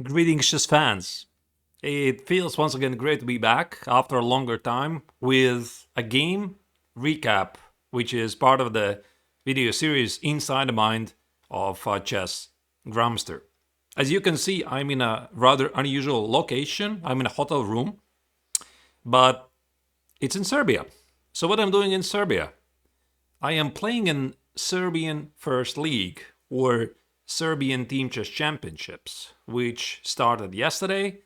Greetings, chess fans. It feels once again great to be back after a longer time with a game recap, which is part of the video series Inside the Mind of Chess Grandmaster. As you can see, I'm in a rather unusual location. I'm in a hotel room, but it's in Serbia. So what I'm doing in Serbia? I am playing in Serbian First League, or Serbian Team Chess Championships, which started yesterday,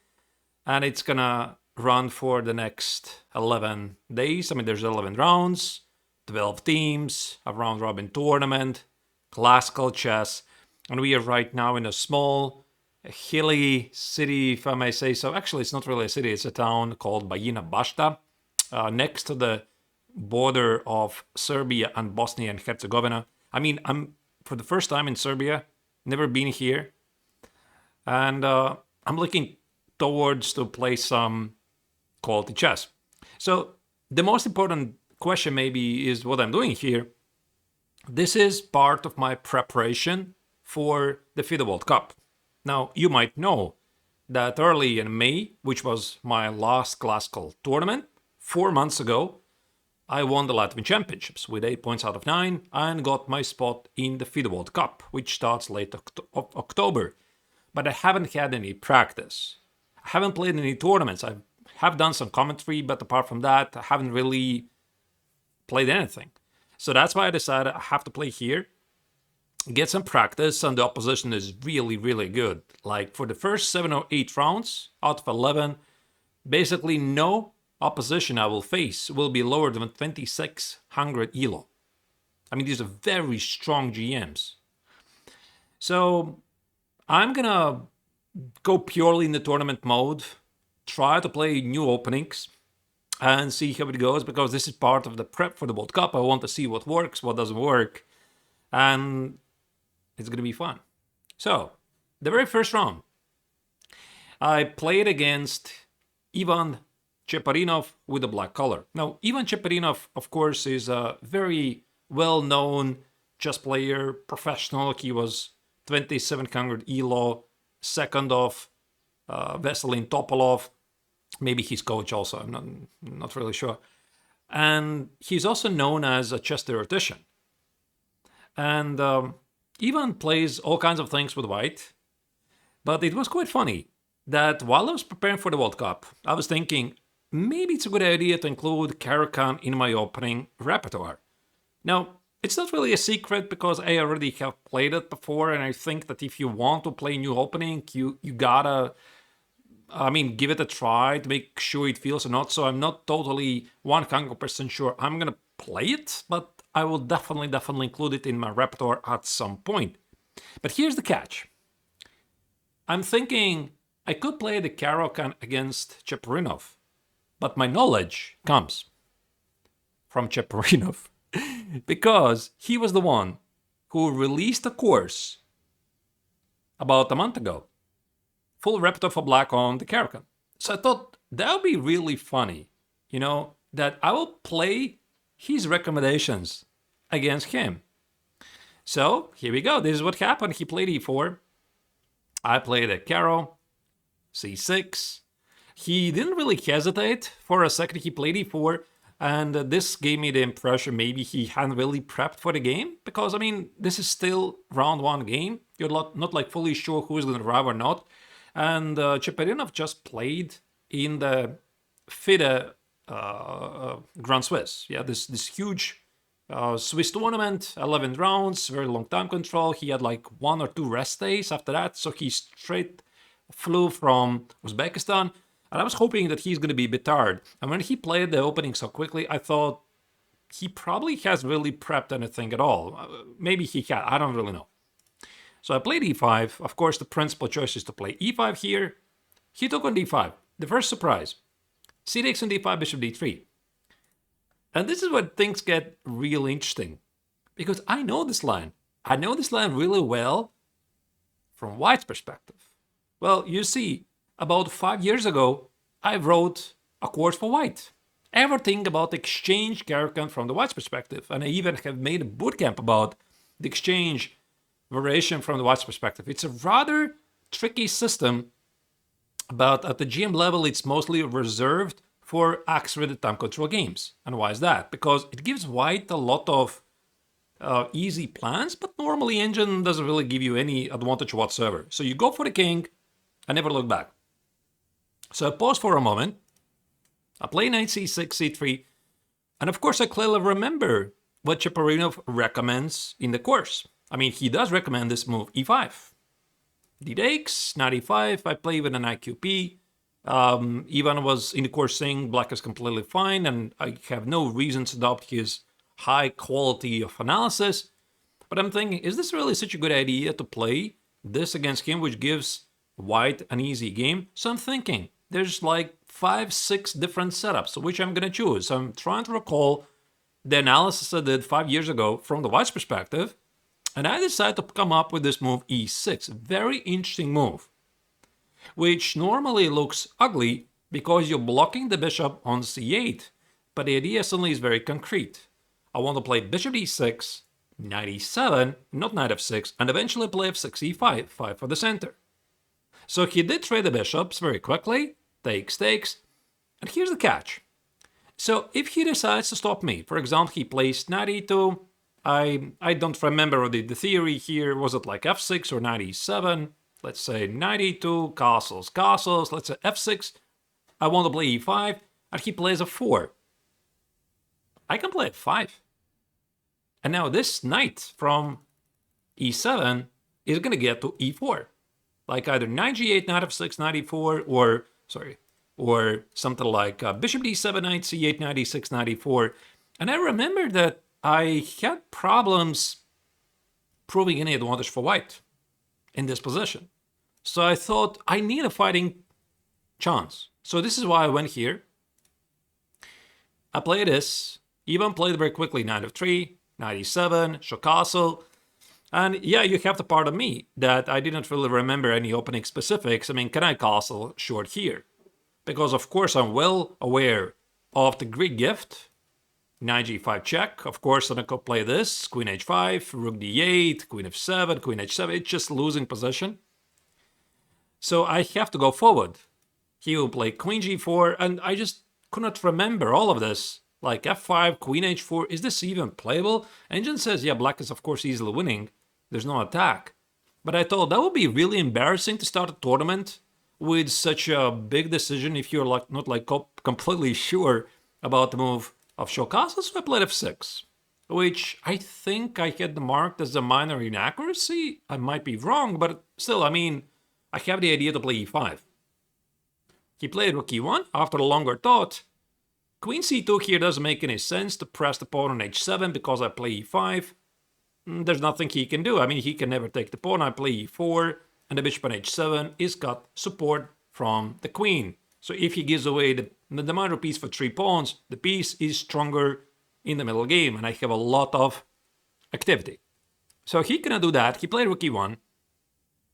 and it's gonna run for the next 11 days. I mean, there's 11 rounds, 12 teams, a round robin tournament, classical chess, and we are right now in a small, hilly city, if I may say so. Actually, it's not really a city, it's a town called Bajina Bašta, next to the border of Serbia and Bosnia and Herzegovina. I mean, I'm for the first time in Serbia, never been here, and I'm looking towards to play some quality chess. So the most important question maybe is what I'm doing here. This is part of my preparation for the FIDE World Cup. Now, you might know that early in May, which was my last classical tournament, 4 months ago, I won the Latvian Championships with 8 points out of 9 and got my spot in the FIDE World Cup, which starts late October. But I haven't had any practice. I haven't played any tournaments. I have done some commentary, but apart from that, I haven't really played anything. So that's why I decided I have to play here, get some practice, and the opposition is really, really good. Like for the first 7 or 8 rounds out of 11, basically no opposition I will face will be lower than 2600 elo. I mean, these are very strong GMs. So I'm gonna go purely in the tournament mode, try to play new openings, and see how it goes, because this is part of the prep for the World Cup. I want to see what works, what doesn't work, and it's gonna be fun. So, the very first round, I played against Ivan Cheparinov with a black color. Now, Ivan Cheparinov, of course, is a very well-known chess player, professional. He was 2700 elo, second of Veselin Topalov, maybe his coach also, I'm not really sure. And he's also known as a chess theoretician. And Ivan plays all kinds of things with white, but it was quite funny that while I was preparing for the World Cup, I was thinking, maybe it's a good idea to include Caro Kann in my opening repertoire. Now, it's not really a secret because I already have played it before, and I think that if you want to play new opening, you gotta, give it a try to make sure it feels or not. So I'm not totally 100% sure I'm gonna play it, but I will definitely include it in my repertoire at some point. But here's the catch. I'm thinking I could play the Caro Kann against Cheparinov, but my knowledge comes from Cheparinov because he was the one who released a course about a month ago, full repertoire for black on the Caro Kann. So I thought that would be really funny, that I will play his recommendations against him. So here we go. This is what happened. He played e4. I played a Caro, c6. He didn't really hesitate. For a second, he played e4, and this gave me the impression maybe he hadn't really prepped for the game, because, this is still round 1 game. You're not like fully sure who's going to arrive or not. And Cheparinov just played in the FIDE Grand Swiss. Yeah, this huge Swiss tournament, 11 rounds, very long time control. He had like 1 or 2 rest days after that, so he straight flew from Uzbekistan. And I was hoping that he's going to be a bit tired. And when he played the opening so quickly, I thought he probably hasn't really prepped anything at all. Maybe he had, I don't really know. So I played e5. Of course, the principal choice is to play e5 here. He took on d5. The first surprise. C takes on d5, bishop d3. And this is where things get real interesting, because I know this line. I know this line really well from White's perspective. Well, you see, about 5 years ago, I wrote a course for White. Everything about exchange Caro Kann from the White's perspective. And I even have made a bootcamp about the exchange variation from the White's perspective. It's a rather tricky system But at the GM level, it's mostly reserved for accelerated time control games. And why is that? Because it gives white a lot of easy plans, but normally engine doesn't really give you any advantage whatsoever. So you go for the king and never look back. So I pause for a moment. I play knight c6, c3, and of course I clearly remember what Cheparinov recommends in the course. I mean, he does recommend this move, e5. D takes, knight e5, I play with an IQP. Ivan was in the course saying black is completely fine, and I have no reason to adopt his high quality of analysis. But I'm thinking, is this really such a good idea to play this against him, which gives white an easy game? So I'm thinking, there's like 5-6 different setups, which I'm gonna choose. So I'm trying to recall the analysis I did 5 years ago from the white's perspective, and I decided to come up with this move e6. Very interesting move, which normally looks ugly because you're blocking the bishop on c8, but the idea suddenly is very concrete. I want to play bishop e6, knight e7, not knight f6, and eventually play f6, e5, 5 for the center. So he did trade the bishops very quickly, takes, and here's the catch. So if he decides to stop me, for example, he plays knight e2, I don't remember the theory here, was it like f6 or knight e7? Let's say knight e2, castles, let's say f6, I want to play e5, and he plays a4. I can play f5. And now this knight from e7 is going to get to e4. Like either knight g8, knight f6, knight e4, or something like bishop d7, knight c8, knight e6, knight e4. And I remember that I had problems proving any advantage for white in this position. So I thought I need a fighting chance. So this is why I went here. I play this. Ivan played very quickly knight f3, knight e7, show castle. And yeah, you have the part of me that I didn't really remember any opening specifics. I mean, can I castle short here? Because of course I'm well aware of the Greek gift. Knight g5 check. Of course, I could play this. Queen h5, rook d8, queen f7, queen h7. It's just losing position. So I have to go forward. He will play queen g4, and I just could not remember all of this. Like f5, queen h4, is this even playable? Engine says, yeah, black is of course easily winning. There's no attack. But I thought that would be really embarrassing to start a tournament with such a big decision if you're like not like completely sure about the move of show castle. So I played f6, which I think I had marked as a minor inaccuracy. I might be wrong, but still, I mean, I have the idea to play e5. He played rook e1 after a longer thought. Queen c2 here doesn't make any sense to press the pawn on h7 because I play e5. There's nothing he can do. I mean, he can never take the pawn. I play e4, and the bishop on h7 is got support from the queen. So if he gives away the minor piece for 3 pawns, the piece is stronger in the middle game, and I have a lot of activity. So he cannot do that. He played rook e1.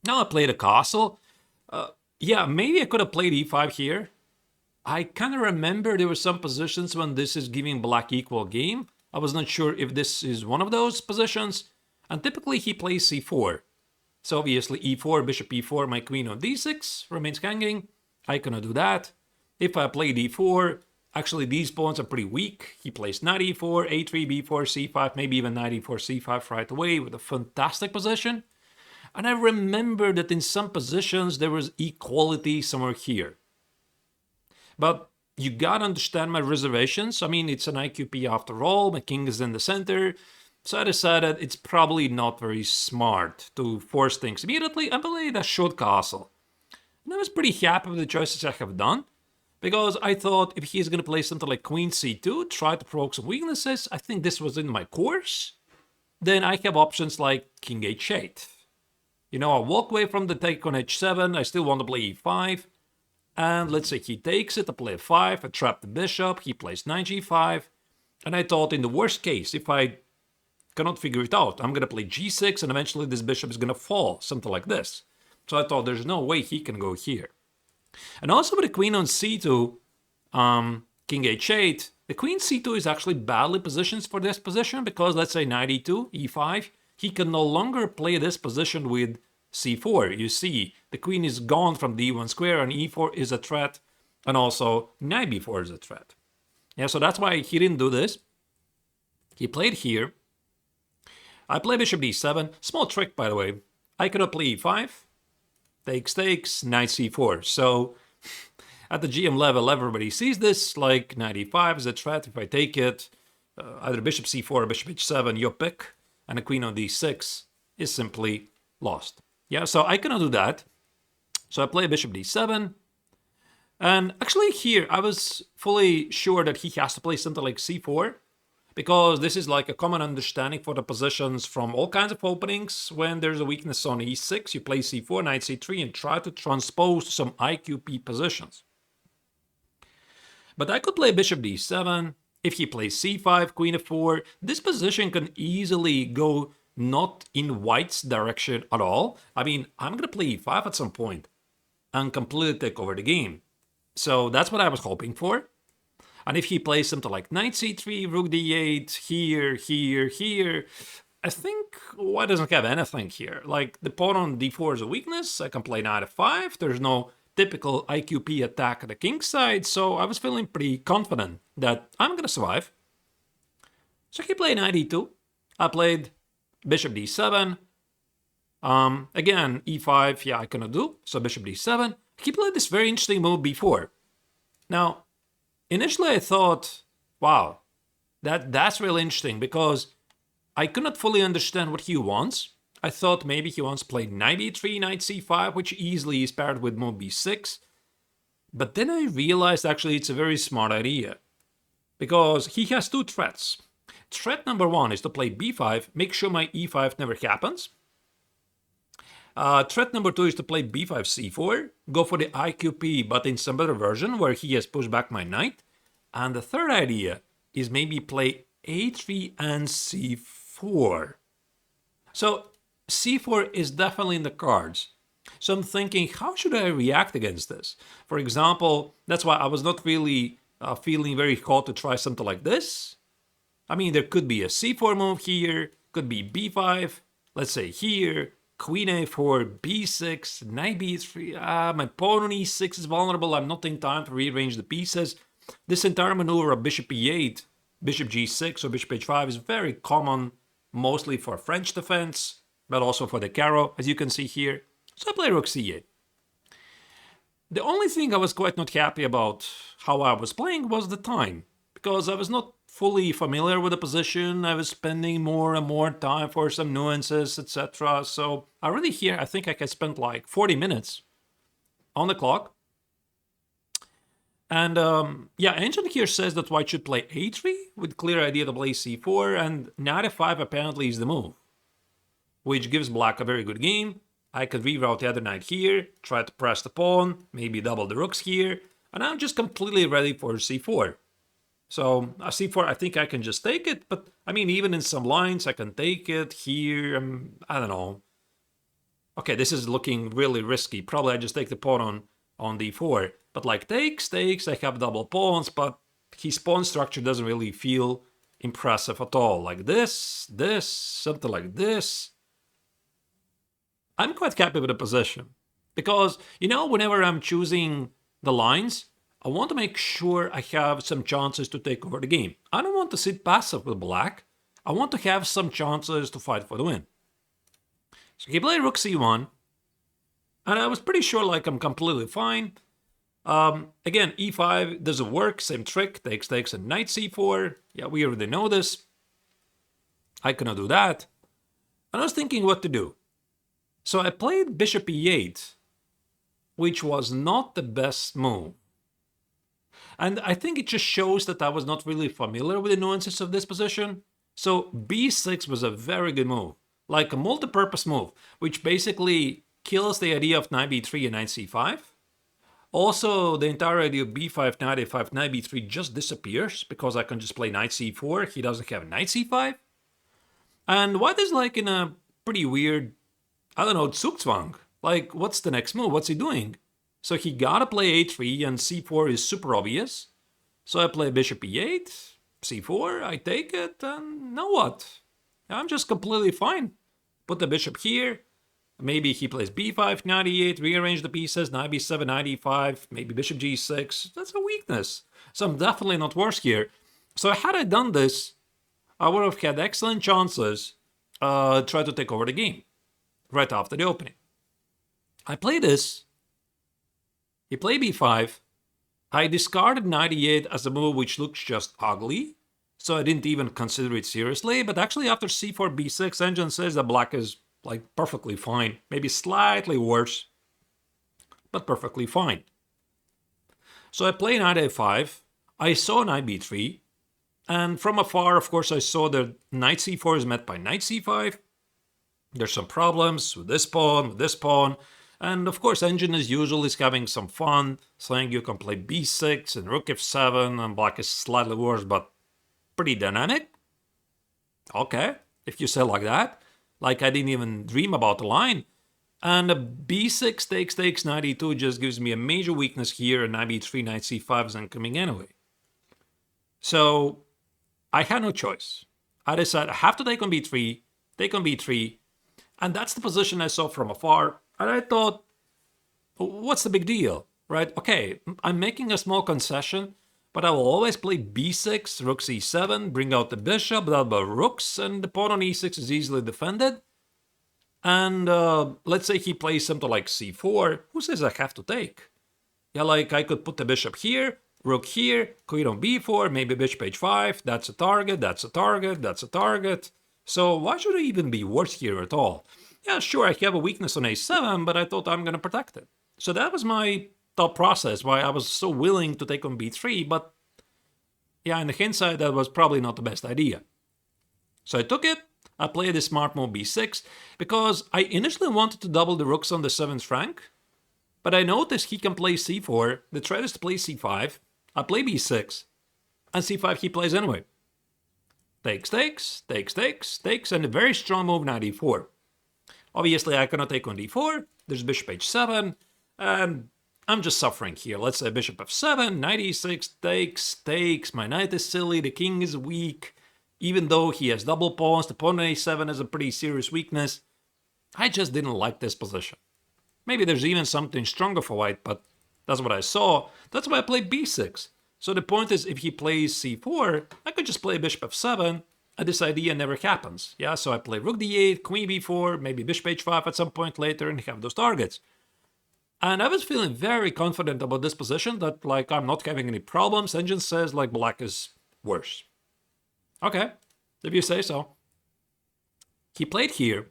Now I played a castle. Yeah, maybe I could have played e5 here. I kind of remember there were some positions when this is giving black equal game. I was not sure if this is one of those positions. And typically he plays c4. So obviously e4, bishop e4, my queen on d6 remains hanging. I cannot do that. If I play d4, actually these pawns are pretty weak. He plays knight e4, a3, b4, c5, maybe even knight e4, c5 right away with a fantastic position. And I remember that in some positions there was equality somewhere here. But you gotta understand my reservations. I mean, it's an IQP after all. My king is in the center. So I decided it's probably not very smart to force things immediately. I played a short castle. And I was pretty happy with the choices I have done. Because I thought if he's gonna play something like queen c2, try to provoke some weaknesses, I think this was in my course. Then I have options like king h8. You know, I walk away from the take on h7, I still want to play e5. And let's say he takes it, I play f5, I trap the bishop, he plays knight g5. And I thought in the worst case, if I cannot figure it out, I'm going to play g6 and eventually this bishop is going to fall, something like this. So I thought there's no way he can go here. And also with the queen on c2, king h8, the queen c2 is actually badly positioned for this position because let's say knight e2, e5, he can no longer play this position with c4. You see, the queen is gone from d1 square, and e4 is a threat, and also knight b4 is a threat. Yeah, so that's why he didn't do this. He played here. I play bishop d7. Small trick, by the way. I cannot play e5. Takes, knight c4. So at the GM level, everybody sees this, like knight e5 is a threat. If I take it, either bishop c4 or bishop h7, your pick, and a queen on d6 is simply lost. Yeah, so I cannot do that. So I play bishop d7. And actually here, I was fully sure that he has to play something like c4, because this is like a common understanding for the positions from all kinds of openings. When there's a weakness on e6, you play c4, knight c3, and try to transpose some IQP positions. But I could play bishop d7. If he plays c5, queen f4, this position can easily go not in white's direction at all. I mean, I'm going to play e5 at some point and completely take over the game. So that's what I was hoping for. And if he plays something like knight c3, rook d8, here, I think white doesn't have anything here. Like, the pawn on d4 is a weakness. I can play knight f5. There's no typical IQP attack at the king's side, so I was feeling pretty confident that I'm gonna survive. So he played knight e2. I played bishop d7. Again, e5, yeah, I cannot do, so bishop d7. He played this very interesting move b4. Now, initially I thought, wow, that's really interesting, because I could not fully understand what he wants. I thought maybe he wants to play knight b3, knight c5, which easily is paired with move b6. But then I realized actually it's a very smart idea, because he has two threats. Threat number one is to play b5, make sure my e5 never happens. Threat number two is to play b5, c4, go for the IQP, but in some other version where he has pushed back my knight. And the third idea is maybe play a3 and c4. So c4 is definitely in the cards. So I'm thinking, how should I react against this? For example, that's why I was not really feeling very hot to try something like this. I mean, there could be a c4 move here, could be b5, let's say here, queen a4, b6, knight b3. My pawn on e6 is vulnerable. I'm not in time to rearrange the pieces. This entire maneuver of bishop e8, bishop g6, or bishop h5 is very common, mostly for French defense, but also for the Caro, as you can see here. So I play rook c8. The only thing I was quite not happy about how I was playing was the time, because I was not fully familiar with the position. I was spending more and more time for some nuances, etc. So already here, I think I had spent like 40 minutes on the clock. And yeah, Ancient here says that white should play a3 with clear idea to play c4, and knight f5 apparently is the move, which gives black a very good game. I could reroute the other knight here, try to press the pawn, maybe double the rooks here, and I'm just completely ready for c4. So c4, I think I can just take it, but I mean, even in some lines, I can take it here. I don't know. Okay, this is looking really risky. Probably I just take the pawn on d4. But like takes, I have double pawns, but his pawn structure doesn't really feel impressive at all. Like this, something like this. I'm quite happy with the position, because, you know, whenever I'm choosing the lines, I want to make sure I have some chances to take over the game. I don't want to sit passive with black. I want to have some chances to fight for the win. So he played rook c1, and I was pretty sure like I'm completely fine. Again, e5 doesn't work, same trick, takes, and knight c4. Yeah, we already know this. I cannot do that. And I was thinking what to do. So I played bishop e8, which was not the best move. And I think it just shows that I was not really familiar with the nuances of this position. So b6 was a very good move, like a multi-purpose move, which basically kills the idea of knight b3 and knight c5. Also, the entire idea of b5, knight a5, knight b3 just disappears, because I can just play knight c4, he doesn't have knight c5. And white is like in a pretty weird, I don't know, Zugzwang. Like, what's the next move? What's he doing? So he gotta play a3, and c4 is super obvious. So I play bishop e8, c4, I take it, and now what? I'm just completely fine. Put the bishop here, Maybe he plays b5, 98, rearrange the pieces, knight b7, 95, maybe bishop g6. That's a weakness. So I'm definitely not worse here. So had I done this, I would have had excellent chances try to take over the game right after the opening. I play this. He played b5. I discarded 98 as a move which looks just ugly, so I didn't even consider it seriously. But actually after c4, b6, engine says that black is like perfectly fine. Maybe slightly worse, but perfectly fine. So I play knight a5. I saw knight b3. And from afar, of course, I saw that knight c4 is met by knight c5. There's some problems with this pawn. And of course, engine as usual is having some fun, saying you can play b6 and rook f7, and black is slightly worse, but pretty dynamic. Okay, if you say like that. Like I didn't even dream about the line. And a b6 takes knight e2 just gives me a major weakness here, and knight b3, knight c5 isn't coming anyway. So I had no choice. I decided I have to take on b3, and that's the position I saw from afar. And I thought, what's the big deal, right? Okay, I'm making a small concession, but I will always play b6, rook c7, bring out the bishop, without rooks, and the pawn on e6 is easily defended. And let's say he plays something like c4. Who says I have to take? Yeah, like I could put the bishop here, rook here, queen on b4, maybe bishop h5. That's a target, that's a target, that's a target. So why should I even be worse here at all? Yeah, sure, I have a weakness on a7, but I thought I'm going to protect it. So that was my thought process, why I was so willing to take on b3, but yeah, in the hindsight, that was probably not the best idea. So I took it, I played a smart move b6, because I initially wanted to double the rooks on the 7th rank, but I noticed he can play c4, the threat is to play c5, I play b6, and c5 he plays anyway. Takes, and a very strong move knight e4. Obviously, I cannot take on d4, there's bishop h7, and I'm just suffering here. Let's say bishop f7, knight e6, takes, my knight is silly, the king is weak. Even though he has double pawns, the pawn on a7 is a pretty serious weakness. I just didn't like this position. Maybe there's even something stronger for white, but that's what I saw. That's why I played b6. So the point is, if he plays c4, I could just play bishop f7, and this idea never happens. Yeah, so I play rook d8, queen b4, maybe bishop h5 at some point later, and have those targets. And I was feeling very confident about this position, that like I'm not having any problems. Engine says like black is worse. Okay, if you say so. He played here.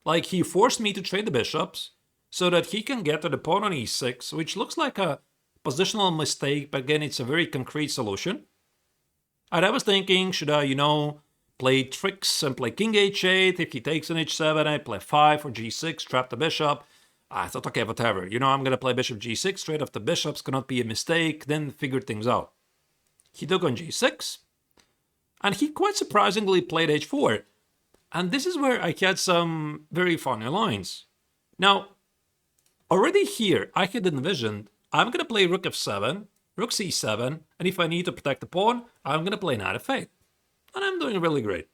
Like he forced me to trade the bishops so that he can get to the pawn on e6, which looks like a positional mistake, but again, it's a very concrete solution. And I was thinking, should I, play tricks and play king h8? If he takes an h7, I play 5 or g6, trap the bishop. I thought, okay, whatever. I'm going to play bishop g6, trade off the bishops, cannot be a mistake, then figure things out. He took on g6, and he quite surprisingly played h4. And this is where I had some very funny lines. Now, already here, I had envisioned, I'm going to play rook f7, rook c7, and if I need to protect the pawn, I'm going to play knight f8. And I'm doing really great.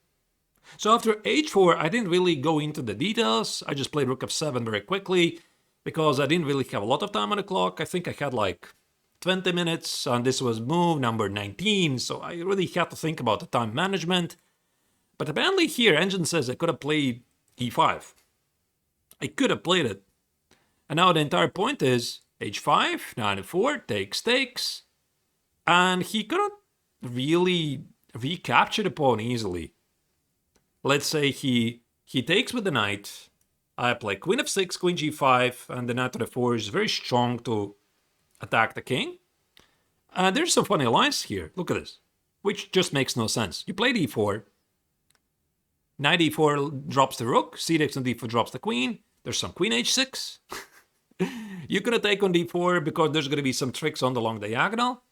So after h4, I didn't really go into the details. I just played rook f7 very quickly because I didn't really have a lot of time on the clock. I think I had like 20 minutes, and this was move number 19, so I really had to think about the time management. But apparently here, engine says I could have played e5. I could have played it. And now the entire point is h5, knight f4, takes, and he couldn't really recapture the pawn easily. Let's say he takes with the knight, I play queen f6, queen g5, and the knight to d4 is very strong to attack the king. There's some funny lines here, look at this, which just makes no sense. You play d4, knight e4 drops the rook, c takes on d4 drops the queen, there's some queen h6. You're going to take on d4 because there's going to be some tricks on the long diagonal.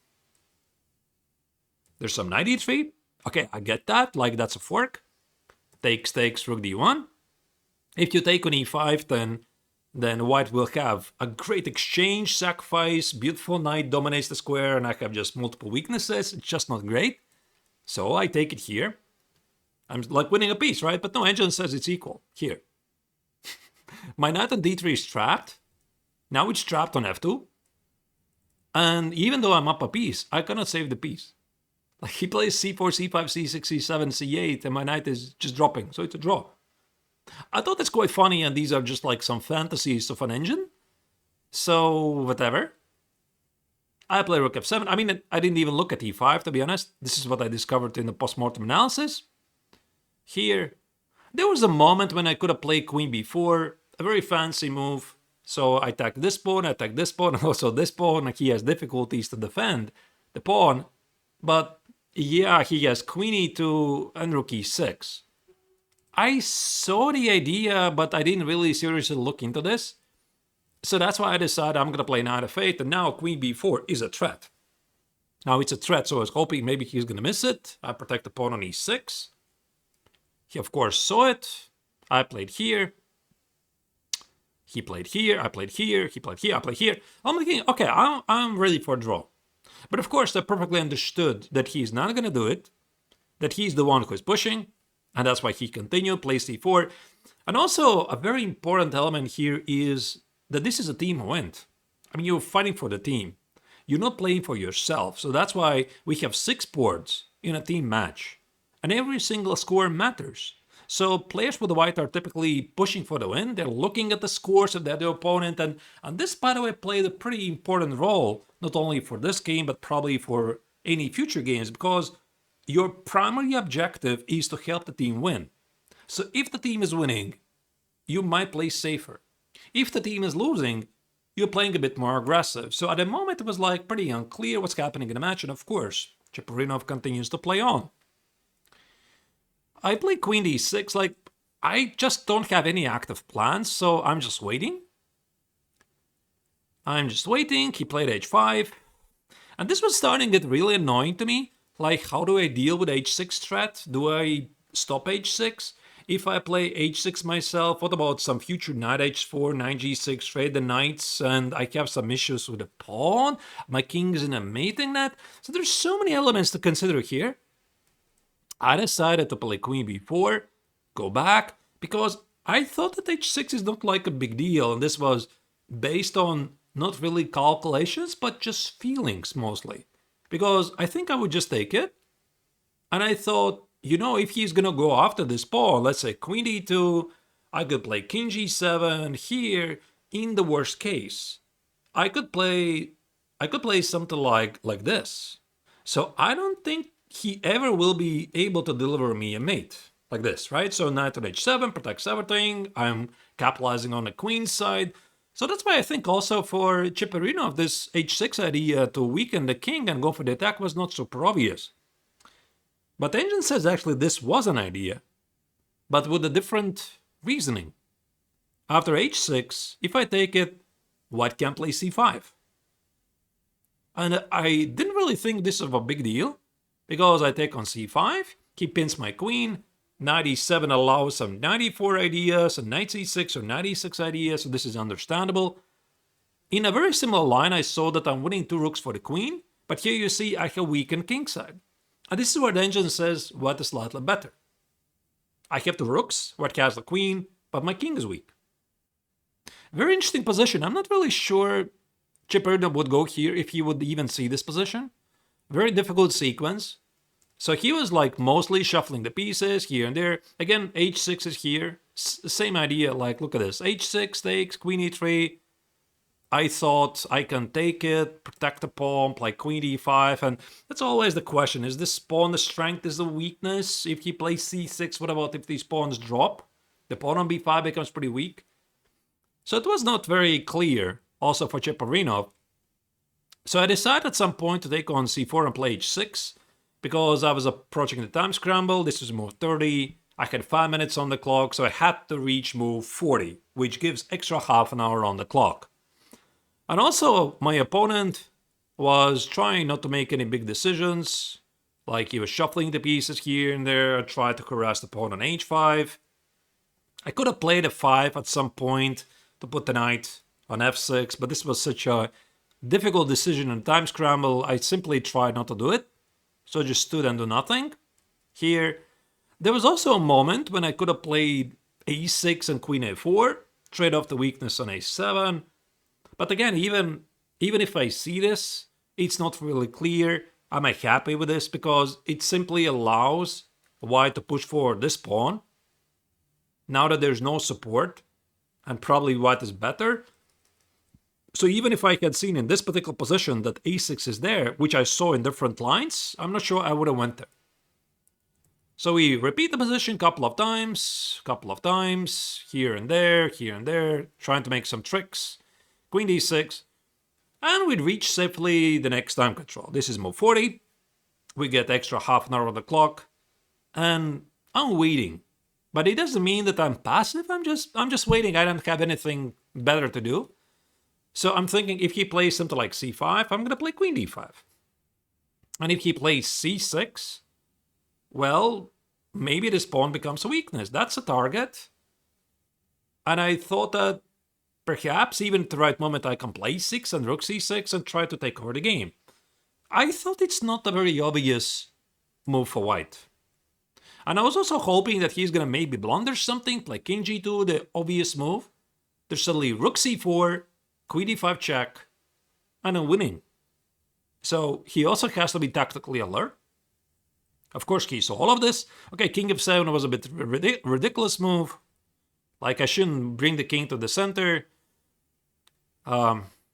There's some knight e3. Okay, I get that, like that's a fork. Takes, rook d1. If you take on e5, then white will have a great exchange, sacrifice, beautiful knight dominates the square, and I have just multiple weaknesses. It's just not great. So I take it here. I'm like winning a piece, right? But no, engine says it's equal here. My knight on d3 is trapped. Now it's trapped on f2. And even though I'm up a piece, I cannot save the piece. Like he plays c4, c5, c6, c7, c8, and my knight is just dropping. So it's a draw. I thought it's quite funny, and these are just like some fantasies of an engine. So, whatever. I play rook f7. I mean, I didn't even look at e5, to be honest. This is what I discovered in the post-mortem analysis. Here, there was a moment when I could have played queen b4, a very fancy move. So I attack this pawn, and also this pawn, and he has difficulties to defend the pawn. But yeah, he has queen e2 and rook e6. I saw the idea, but I didn't really seriously look into this. So that's why I decided I'm going to play knight f8, and now queen b4 is a threat. Now it's a threat, so I was hoping maybe he's going to miss it. I protect the pawn on e6. He, of course, saw it. I played here. He played here. I played here. He played here. I played here. I'm thinking, okay, I'm ready for a draw. But of course, I perfectly understood that he's not going to do it, that he's the one who is pushing, and that's why he continued, plays c4. And also, a very important element here is that this is a team event. I mean, you're fighting for the team. You're not playing for yourself. So that's why we have 6 boards in a team match. And every single score matters. So players with the white are typically pushing for the win. They're looking at the scores of the other opponent. And this, by the way, played a pretty important role, not only for this game, but probably for any future games, because your primary objective is to help the team win. So if the team is winning, you might play safer. If the team is losing, you're playing a bit more aggressive. So at the moment, it was like pretty unclear what's happening in the match. And of course, Cheparinov continues to play on. I play queen d6, like, I just don't have any active plans, so I'm just waiting. He played h5. And this was starting to get really annoying to me. Like, how do I deal with h6 threat? Do I stop h6? If I play h6 myself, what about some future knight h4, knight g6, trade the knights, and I have some issues with the pawn? My king is in a mating net. So there's so many elements to consider here. I decided to play queen b4, go back, because I thought that h6 is not like a big deal, and this was based on not really calculations, but just feelings mostly. Because I think I would just take it, and I thought, you know, if he's gonna go after this pawn, let's say queen d2, I could play king g7 here. In the worst case, I could play something like this. So I don't think he ever will be able to deliver me a mate like this, right? So knight on h7 protects everything. I'm capitalizing on the queen side. So that's why I think also for Cheparinov, this h6 idea to weaken the king and go for the attack was not super obvious. But the engine says actually this was an idea, but with a different reasoning. After h6, if I take it, white can play c5. And I didn't really think this of a big deal, because I take on c5, he pins my queen, knight e7 allows some knight e4 ideas, and knight c6 or knight e6 ideas, so this is understandable. In a very similar line, I saw that I'm winning 2 rooks for the queen, but here you see I have weakened kingside. And this is where the engine says what is slightly better. I have the rooks, white has the queen, but my king is weak. Very interesting position. I'm not really sure Cheparinov would go here if he would even see this position. Very difficult sequence. So he was like mostly shuffling the pieces here and there. Again, h6 is here. Same idea, like look at this. h6 takes, queen e3. I thought I can take it, protect the pawn, play queen e5, and that's always the question. Is this pawn the strength, is the weakness? If he plays c6, what about if these pawns drop? The pawn on b5 becomes pretty weak. So it was not very clear, also for Cheparinov. So I decided at some point to take on c4 and play h6, because I was approaching the time scramble. This was move 30. I had 5 minutes on the clock, so I had to reach move 40, which gives extra half an hour on the clock. And also, my opponent was trying not to make any big decisions, like he was shuffling the pieces here and there, tried to harass the pawn on h5. I could have played f5 at some point to put the knight on f6, but this was such a difficult decision in time scramble, I simply tried not to do it. So I just stood and do nothing. Here, there was also a moment when I could have played a6 and queen a4, trade off the weakness on a7. But again, even if I see this, it's not really clear. Am I happy with this? Because it simply allows white to push forward this pawn. Now that there's no support, and probably white is better. So even if I had seen in this particular position that a6 is there, which I saw in different lines, I'm not sure I would have went there. So we repeat the position a couple of times, here and there, trying to make some tricks. Queen d6, and we reach safely the next time control. This is move 40. We get extra half an hour on the clock, and I'm waiting. But it doesn't mean that I'm passive. I'm just waiting. I don't have anything better to do. So I'm thinking if he plays something like c5, I'm gonna play queen d5. And if he plays c6, well, maybe this pawn becomes a weakness. That's a target. And I thought that perhaps even at the right moment I can play 6 and rook c6 and try to take over the game. I thought it's not a very obvious move for white. And I was also hoping that he's going to maybe blunder something, play king g2, the obvious move. There's suddenly rook c4, queen d5 check, and I'm winning. So he also has to be tactically alert. Of course, he saw all of this. Okay, king f7 was a bit ridiculous move. Like, I shouldn't bring the king to the center.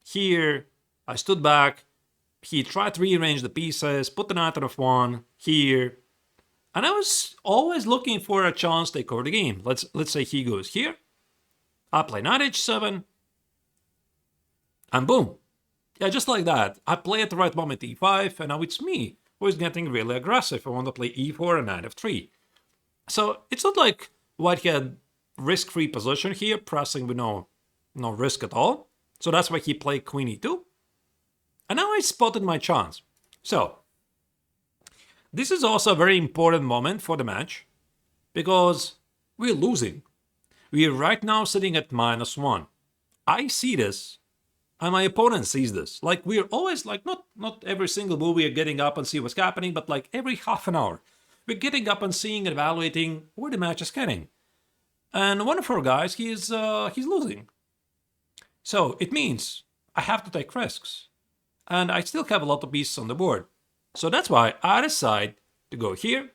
Here, I stood back. He tried to rearrange the pieces, put the knight on f1, here. And I was always looking for a chance to take over the game. Let's say he goes here. I play knight h7. And boom. Yeah, just like that. I play at the right moment e5, and now it's me who is getting really aggressive. I want to play e4 and knight f3. So it's not like white had risk-free position here, pressing with no risk at all. So that's why he played queen e2. And now I spotted my chance. So this is also a very important moment for the match, because we're losing. We're right now sitting at -1. I see this, and my opponent sees this. Like, we're always like, not every single move we are getting up and see what's happening, but like every half an hour, we're getting up and seeing and evaluating where the match is heading. And one of our guys, he's losing. So it means I have to take risks. And I still have a lot of pieces on the board. So that's why I decided to go here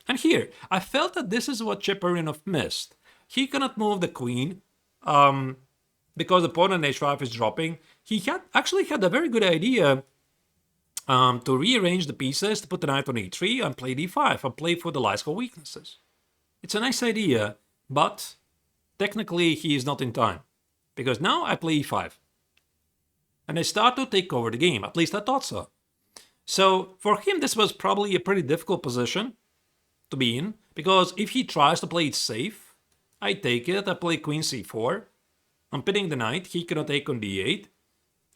and here. I felt that this is what Cheparinov missed. He cannot move the queen because the pawn on h5 is dropping. He actually had a very good idea to rearrange the pieces, to put the knight on e3 and play d5 and play for the Lyskal weaknesses. It's a nice idea, but technically he is not in time. Because now I play e5. And I start to take over the game. At least I thought so. So for him, this was probably a pretty difficult position to be in. Because if he tries to play it safe, I take it. I play queen c4. I'm pinning the knight. He cannot take on d8.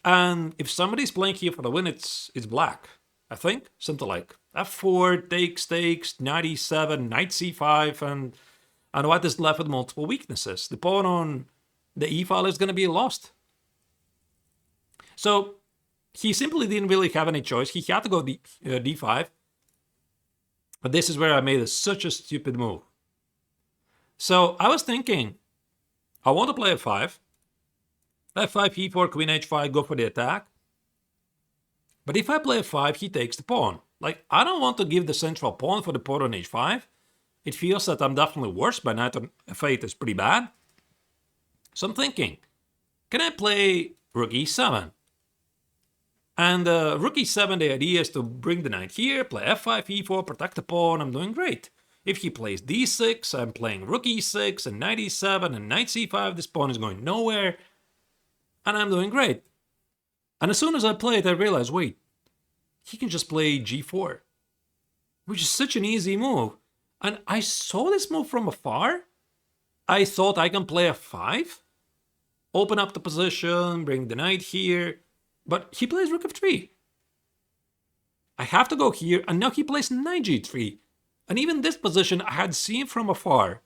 And if somebody's playing here for the win, it's black. I think. Something like f4, takes, knight e7, knight c5. And white is left with multiple weaknesses. The pawn on the e file is going to be lost. So he simply didn't really have any choice. He had to go d5. But this is where I made such a stupid move. So I was thinking, I want to play f5. f5, e4, queen h5, go for the attack. But if I play f5, he takes the pawn. Like, I don't want to give the central pawn for the pawn on h5. It feels that I'm definitely worse. My knight on f8 is pretty bad. So I'm thinking, can I play rook e7? And rook e7, the idea is to bring the knight here, play f5, e4, protect the pawn. I'm doing great. If he plays d6, I'm playing rook e6 and knight e7 and knight c5. This pawn is going nowhere. And I'm doing great. And as soon as I play it, I realize, wait, he can just play g4, which is such an easy move. And I saw this move from afar. I thought I can play f5, open up the position, bring the knight here. But he plays rook f3. I have to go here, and now he plays knight g3. And even this position, I had seen from afar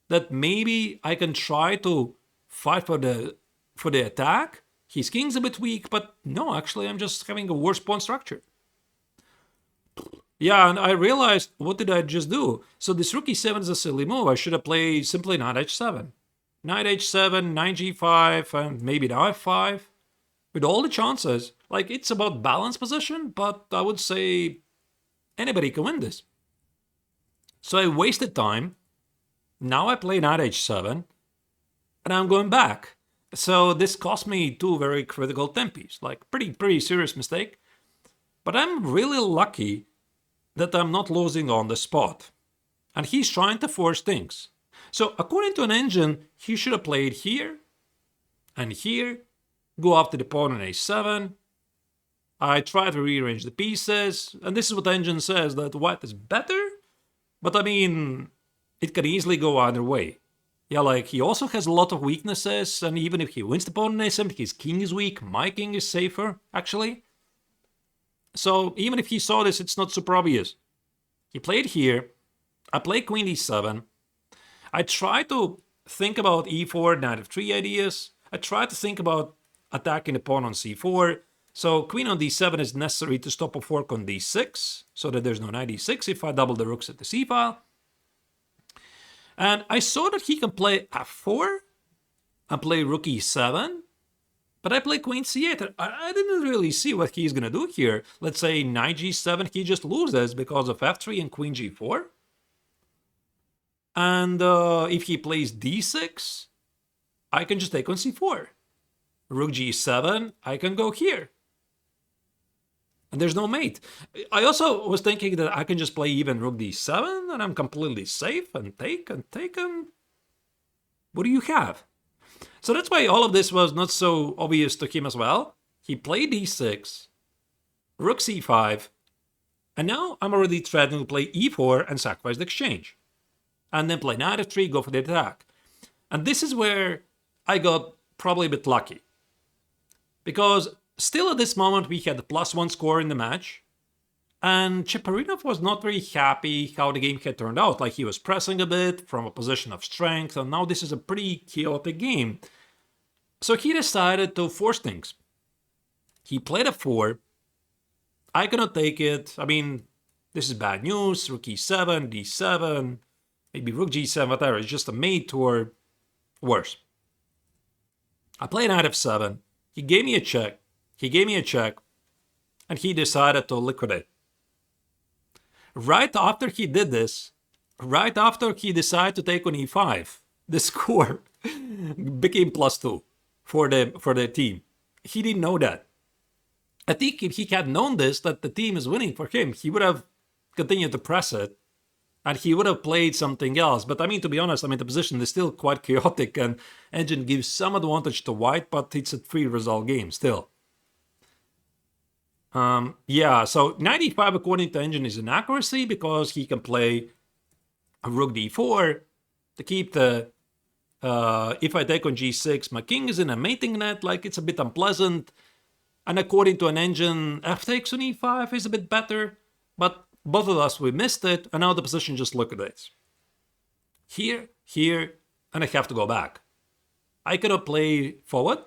that maybe I can try to fight for the attack. His king's a bit weak, but no, actually I'm just having a worse pawn structure. Yeah, and I realized, what did I just do? So this rook e7 is a silly move. I should have played simply knight h7. knight h7, knight g5, and maybe now f5. With all the chances, like it's about balance position, but I would say anybody can win this. So I wasted time. Now I play knight h7, and I'm going back. So this cost me 2 very critical tempis, like pretty serious mistake. But I'm really lucky that I'm not losing on the spot. And he's trying to force things. So according to an engine, he should have played here and here, go after the pawn on a7. I try to rearrange the pieces, and this is what the engine says, that white is better. But I mean, it can easily go either way. Yeah, like he also has a lot of weaknesses, and even if he wins the pawn on a7, his king is weak, my king is safer, actually. So even if he saw this, it's not super obvious. He played here, I play queen e7. I try to think about e4, knight f3 ideas. I try to think about attacking the pawn on c4. So queen on d7 is necessary to stop a fork on d6, so that there's no knight e6 if I double the rooks at the c-file. And I saw that he can play f4 and play rook e7, but I play queen c8. I didn't really see what he's going to do here. Let's say knight g7, he just loses because of f3 and queen g4. And if he plays d6, I can just take on c4. Rook g7, I can go here. And there's no mate. I also was thinking that I can just play even rook d7 and I'm completely safe and take and take and... What do you have? So that's why all of this was not so obvious to him as well. He played d6, rook c5, and now I'm already threatening to play e4 and sacrifice the exchange. And then play knight f3, go for the attack. And this is where I got probably a bit lucky. Because still at this moment we had the +1 score in the match. And Cheparinov was not very happy how the game had turned out. Like he was pressing a bit from a position of strength. And now this is a pretty chaotic game. So he decided to force things. He played f4. I cannot take it. I mean, this is bad news. Rook e7, d7, maybe rook g7, whatever. It's just a mate or worse. I played knight f7. He gave me a check. He gave me a check. And he decided to liquidate. Right after he did this, right after he decided to take on e5, the score became +2 for the team. He didn't know that. I think if he had known this, that the team is winning for him, he would have continued to press it and he would have played something else. But I mean, to be honest, I mean, the position is still quite chaotic and engine gives some advantage to white, but it's a 3-result game still. Yeah, so knight e5 according to engine is an accuracy because he can play rook d4 to keep the... if I take on g6, my king is in a mating net, like it's a bit unpleasant. And according to an engine, f takes on e5 is a bit better. But both of us, we missed it, and now the position just liquidates. Here, here, and I have to go back. I cannot play forward.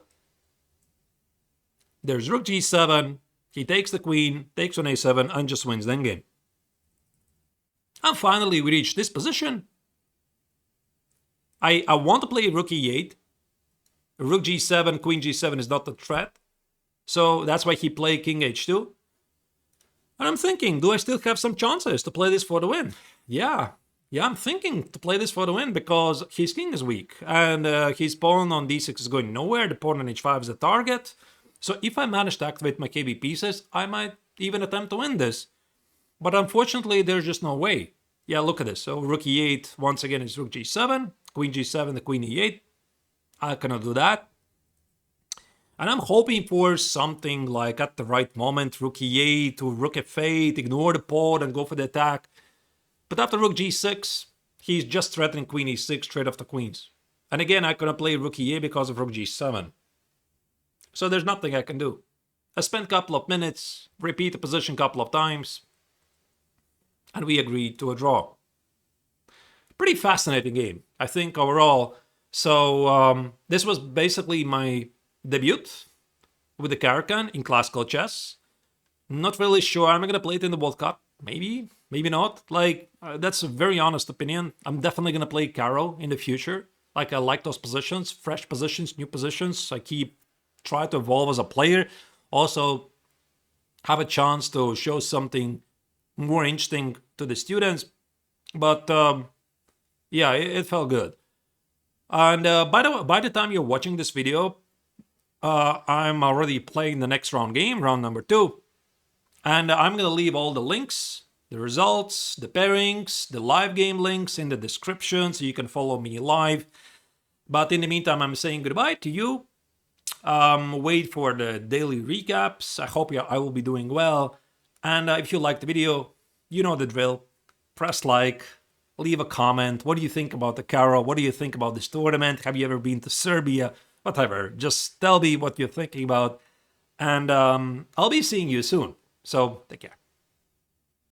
There's rook g7, he takes the queen, takes on a7, and just wins the endgame. And finally we reach this position. I want to play rook e8. Rook g7, queen g7 is not a threat. So that's why he played king h2. And I'm thinking, do I still have some chances to play this for the win? Yeah, I'm thinking to play this for the win because his king is weak. And his pawn on d6 is going nowhere. The pawn on h5 is the target. So if I manage to activate my KB pieces, I might even attempt to win this. But unfortunately, there's just no way. Yeah, look at this. So rook e8, once again, is rook g7. Queen g7, the queen e8. I cannot do that. And I'm hoping for something like at the right moment, rook e8 to rook f8, ignore the pawn and go for the attack. But after rook g6, he's just threatening queen e6 straight off the queens. And again, I cannot play rook e8 because of rook g7. So there's nothing I can do. I spent a couple of minutes, repeat the position a couple of times, and we agreed to a draw. Pretty fascinating game, I think, overall. So this was basically my debut with the Caro in classical chess. Not really sure I'm going to play it in the World Cup. Maybe, maybe not. Like, that's a very honest opinion. I'm definitely going to play Caro in the future. Like I like those positions, fresh positions, new positions. I keep try to evolve as a player. Also have a chance to show something more interesting to the students. But yeah, it felt good. And by the time you're watching this video, I'm already playing the next round game, round number 2. And I'm going to leave all the links, the results, the pairings, the live game links in the description so you can follow me live. But in the meantime, I'm saying goodbye to you. Wait for the daily recaps. I hope I will be doing well. And if you liked the video, you know the drill. Press like, leave a comment. What do you think about the Caro? What do you think about this tournament? Have you ever been to Serbia? Whatever. Just tell me what you're thinking about. And I'll be seeing you soon. So take care.